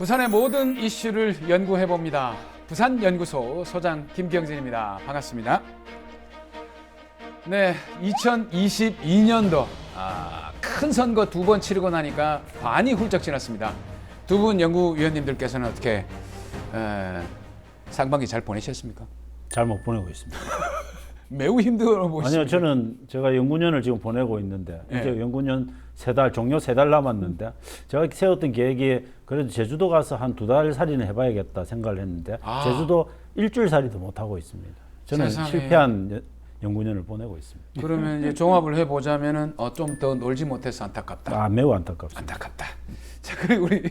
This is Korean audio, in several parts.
부산의 모든 이슈를 연구해봅니다. 부산연구소 소장 김경진입니다. 반갑습니다. 네, 2022년도 큰 선거 2번 치르고 나니까 반이 훌쩍 지났습니다. 두 분 연구위원님들께서는 어떻게 상반기 잘 보내셨습니까? 잘 못 보내고 있습니다. 매우 힘들어 보시죠. 아니요, 제가 연구년을 지금 보내고 있는데 이제 연구년 종료 3달 남았는데 제가 세웠던 계획이 그래도 제주도 가서 한 2달 살이는 해봐야겠다 생각을 했는데 제주도 일주일 살이도 못 하고 있습니다. 저는 세상에. 실패한 연구년을 보내고 있습니다. 그러면 이제 종합을 해보자면은 좀 더 놀지 못해서 안타깝다. 매우 안타깝습니다. 안타깝다. 자, 그리고 우리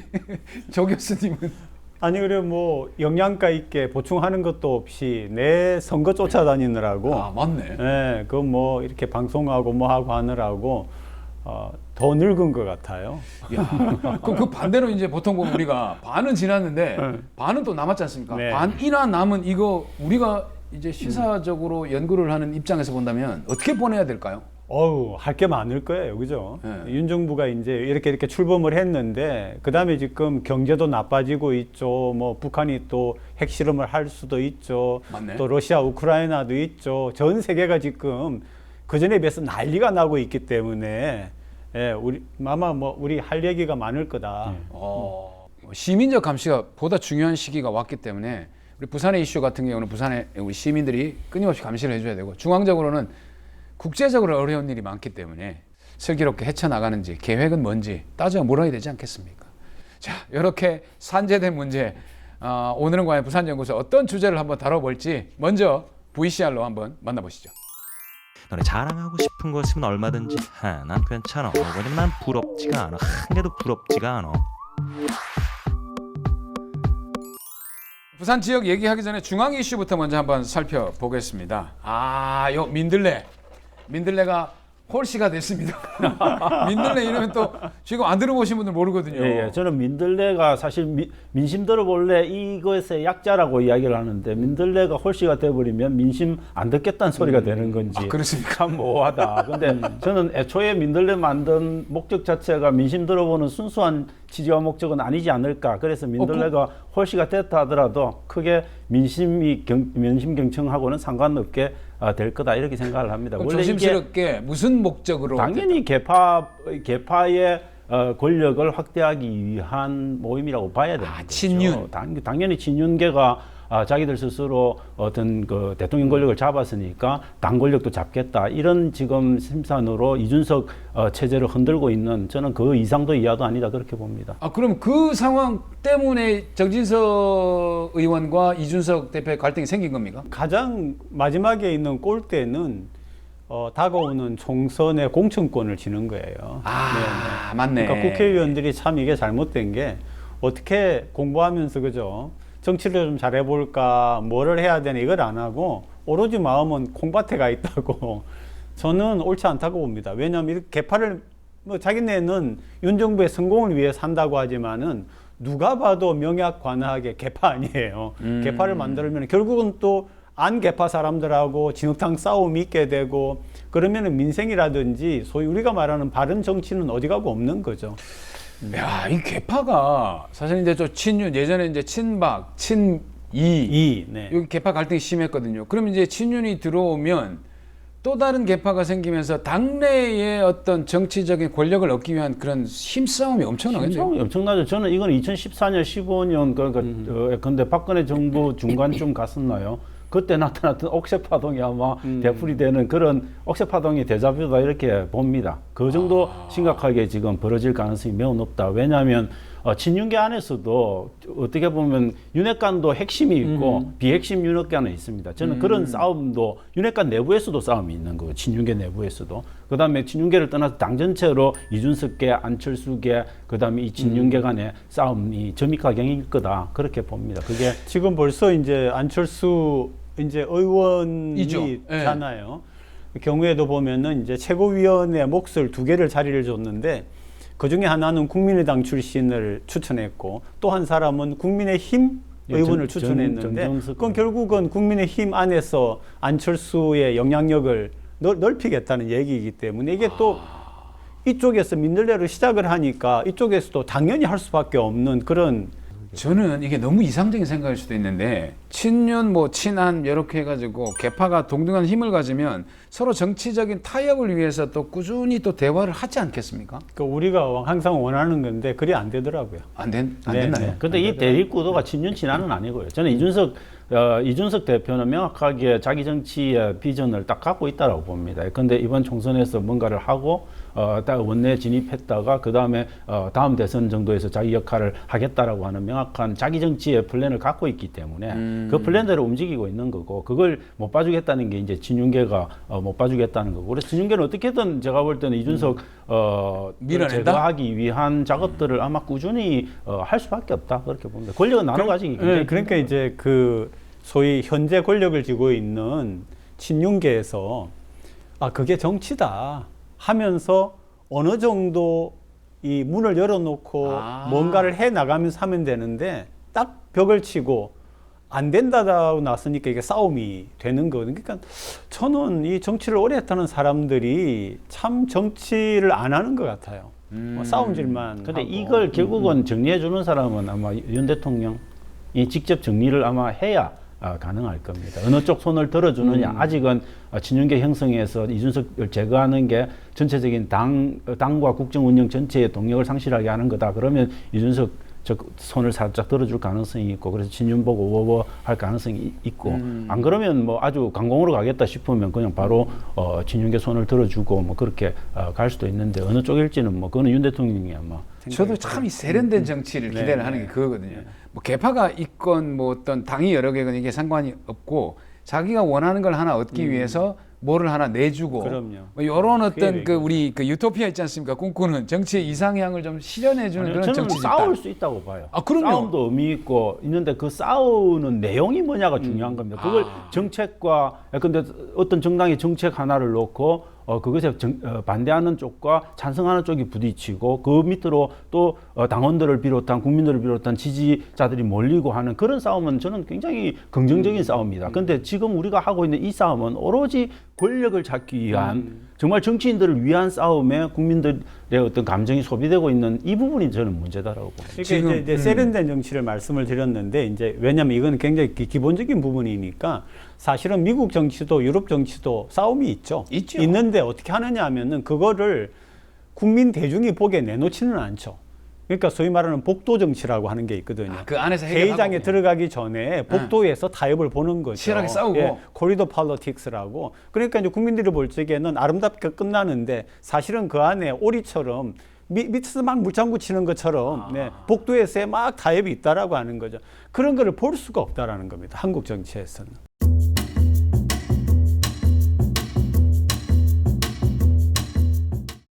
조 교수님은 아니 그래 뭐 영양가 있게 보충하는 것도 없이 내 선거 쫓아다니느라고 맞네. 예, 그 뭐 이렇게 방송하고 뭐 하고 하느라고 더 늙은 것 같아요. 야, 그럼 그 반대로 이제 보통 보면 우리가 반은 지났는데 반은 또 남았지 않습니까? 네. 반이나 남은 이거 우리가 이제 시사적으로 연구를 하는 입장에서 본다면 어떻게 보내야 될까요? 할 게 많을 거예요, 그죠? 네. 윤 정부가 이제 이렇게 출범을 했는데 그 다음에 지금 경제도 나빠지고 있죠. 뭐 북한이 또 핵실험을 할 수도 있죠. 맞네. 또 러시아, 우크라이나도 있죠. 전 세계가 지금 그 전에 비해서 난리가 나고 있기 때문에 아마 뭐 우리 할 얘기가 많을 거다. 시민적 감시가 보다 중요한 시기가 왔기 때문에 우리 부산의 이슈 같은 경우는 부산의 우리 시민들이 끊임없이 감시를 해줘야 되고 중앙적으로는 국제적으로 어려운 일이 많기 때문에 슬기롭게 헤쳐나가는지 계획은 뭔지 따져 물어야 되지 않겠습니까? 자, 이렇게 산재된 문제 오늘은 과연 부산연구소 어떤 주제를 한번 다뤄볼지 먼저 VCR로 한번 만나보시죠. 너네 자랑하고 싶은 거 있으면 얼마든지 난 괜찮아. 왜냐면 난 부럽지가 않아. 한 개도 부럽지가 않아. 부산 지역 얘기하기 전에 중앙 이슈부터 먼저 한번 살펴보겠습니다. 요 민들레가 홀씨가 됐습니다. 민들레 이러면 또 지금 안 들어보신 분들 모르거든요. 예, 저는 민들레가 사실 민심 들어볼래 이것의 약자라고 이야기를 하는데 민들레가 홀씨가 돼버리면 민심 안 듣겠다는 소리가 되는 건지 그렇습니까? 참 모호하다. 근데 저는 애초에 민들레 만든 목적 자체가 민심 들어보는 순수한 취지와 목적은 아니지 않을까. 그래서 민들레가 홀씨가 됐다 하더라도 크게 민심 경청하고는 상관없게 될 거다 이렇게 생각을 합니다. 그럼 원래 조심스럽게 무슨 목적으로? 당연히 개파의 권력을 확대하기 위한 모임이라고 봐야 되는 거죠. 친윤. 당연히 친윤계가 자기들 스스로 어떤 그 대통령 권력을 잡았으니까 당 권력도 잡겠다 이런 지금 심산으로 이준석 체제를 흔들고 있는 저는 그 이상도 이하도 아니다 그렇게 봅니다. 그럼 그 상황 때문에 정진석 의원과 이준석 대표의 갈등이 생긴 겁니까? 가장 마지막에 있는 꼴대는 다가오는 총선의 공천권을 지는 거예요. 맞네. 그러니까 국회의원들이 참 이게 잘못된 게 어떻게 공부하면서 그죠? 정치를 좀 잘해볼까, 뭐를 해야 되나 이걸 안 하고 오로지 마음은 콩밭에 가 있다고 저는 옳지 않다고 봅니다. 왜냐하면 이 개파를 자기네는 윤 정부의 성공을 위해 산다고 하지만은 누가 봐도 명약관하게 개파 아니에요. 개파를 만들면 결국은 또 안 개파 사람들하고 진흙탕 싸움이 있게 되고 그러면은 민생이라든지 소위 우리가 말하는 바른 정치는 어디 가고 없는 거죠. 야, 이 개파가 사실 이제 저 친윤 예전에 이제 친박, 친이 네. 여기 개파 갈등이 심했거든요. 그럼 이제 친윤이 들어오면 또 다른 개파가 생기면서 당내의 어떤 정치적인 권력을 얻기 위한 그런 힘싸움이 엄청나겠네요. 엄청나죠. 저는 이건 2014년, 15년 근데 박근혜 정부 중간쯤 갔었나요? 그때 나타났던 억새파동이 아마 되풀이되는 그런 억새파동이 데자뷰다 이렇게 봅니다. 그 정도 심각하게 지금 벌어질 가능성이 매우 높다. 왜냐하면 친윤계 안에서도 어떻게 보면 윤핵관도 핵심이 있고 비핵심 윤핵관은 있습니다. 저는 그런 싸움도 윤핵관 내부에서도 싸움이 있는 거고 친윤계 내부에서도 그다음에 친윤계를 떠나서 당 전체로 이준석계, 안철수계 그다음에 이 친윤계 간의 싸움이 점입가경일 거다 그렇게 봅니다. 그게 지금 벌써 이제 안철수 이제 의원이잖아요. 경우에도 보면은 이제 최고위원회 몫을 2개를 자리를 줬는데 그 중에 하나는 국민의당 출신을 추천했고 또 한 사람은 국민의힘 의원을 추천했는데 그건 결국은 국민의힘 안에서 안철수의 영향력을 넓히겠다는 얘기이기 때문에 이게 또 이쪽에서 민들레를 시작을 하니까 이쪽에서도 당연히 할 수밖에 없는 그런 저는 이게 너무 이상적인 생각일 수도 있는데 친윤 뭐 친한 이렇게 해가지고 개파가 동등한 힘을 가지면 서로 정치적인 타협을 위해서 또 꾸준히 또 대화를 하지 않겠습니까? 그 우리가 항상 원하는 건데 그리 안 되더라고요. 안 네, 됐나요? 네. 근데 이 대립 구도가 친윤 친한은 아니고요. 저는 이준석 대표는 명확하게 자기 정치의 비전을 딱 갖고 있다라고 봅니다. 근데 이번 총선에서 뭔가를 하고 딱 원내 진입했다가 그 다음에 다음 대선 정도에서 자기 역할을 하겠다라고 하는 명확한 자기 정치의 플랜을 갖고 있기 때문에 그 플랜대로 움직이고 있는 거고 그걸 못 봐주겠다는 게 이제 진윤계가 못 봐주겠다는 거고 그래서 진윤계는 어떻게든 제가 볼 때는 이준석 밀어낸다? 제거하기 위한 작업들을 아마 꾸준히 할 수밖에 없다 그렇게 봅니다. 권력은 나눠 가지기 굉장히 네, 그러니까 이제 그 소위 현재 권력을 쥐고 있는 친윤계에서 그게 정치다 하면서 어느 정도 이 문을 열어놓고 뭔가를 해 나가면서 하면 되는데 딱 벽을 치고 안 된다고 나서니까 이게 싸움이 되는 거거든요. 그러니까 저는 이 정치를 오래 했다는 사람들이 참 정치를 안 하는 것 같아요. 싸움질만. 근데 하고. 이걸 결국은 정리해 주는 사람은 아마 윤 대통령이 직접 정리를 아마 해야 가능할 겁니다. 어느 쪽 손을 들어주느냐. 아직은 친윤계 형성에서 이준석을 제거하는 게 전체적인 당과 국정 운영 전체의 동력을 상실하게 하는 거다. 그러면 이준석 손을 살짝 들어줄 가능성이 있고 그래서 친윤 보고 오버 할 가능성이 있고 안 그러면 뭐 아주 강공으로 가겠다 싶으면 그냥 바로 친윤계 손을 들어주고 뭐 그렇게 갈 수도 있는데 어느 쪽일지는 뭐 그거는 윤 대통령이 아마 저도 참 이 세련된 정치를 기대를 하는 게 그거거든요. 뭐 개파가 있건 뭐 어떤 당이 여러 개건 이게 상관이 없고 자기가 원하는 걸 하나 얻기 위해서 뭐를 하나 내주고 그럼요. 뭐 이런 어떤 그게 그 우리 그 유토피아 있지 않습니까? 꿈꾸는 정치의 이상향을 좀 실현해주는 그런 저는 정치 집단. 싸울 수 있다고 봐요. 그럼요. 싸움도 의미 있고 있는데 그 싸우는 내용이 뭐냐가 중요한 겁니다. 그걸 정책과 근데 어떤 정당이 정책 하나를 놓고 그것에 반대하는 쪽과 찬성하는 쪽이 부딪히고 그 밑으로 또 당원들을 비롯한 국민들을 비롯한 지지자들이 몰리고 하는 그런 싸움은 저는 굉장히 긍정적인 싸움입니다. 근데 지금 우리가 하고 있는 이 싸움은 오로지 권력을 잡기 위한 정말 정치인들을 위한 싸움에 국민들의 어떤 감정이 소비되고 있는 이 부분이 저는 문제다라고 봅니다. 그러니까 지금, 이제 세련된 정치를 말씀을 드렸는데 이제 왜냐하면 이건 굉장히 기본적인 부분이니까 사실은 미국 정치도 유럽 정치도 싸움이 있죠. 있죠. 있는데 어떻게 하느냐 하면은 그거를 국민 대중이 보기에 내놓지는 않죠. 그러니까 소위 말하는 복도 정치라고 하는 게 있거든요. 그 안에서 해결하고. 회의장에 들어가기 전에 복도에서 타협을 보는 거죠. 치열하게 싸우고. 코리도 팔로틱스라고. 그러니까 이제 국민들이 볼 적에는 아름답게 끝나는데 사실은 그 안에 오리처럼 밑에서 막 물장구 치는 것처럼 복도에서 막 타협이 있다라고 하는 거죠. 그런 거를 볼 수가 없다라는 겁니다. 한국 정치에서는.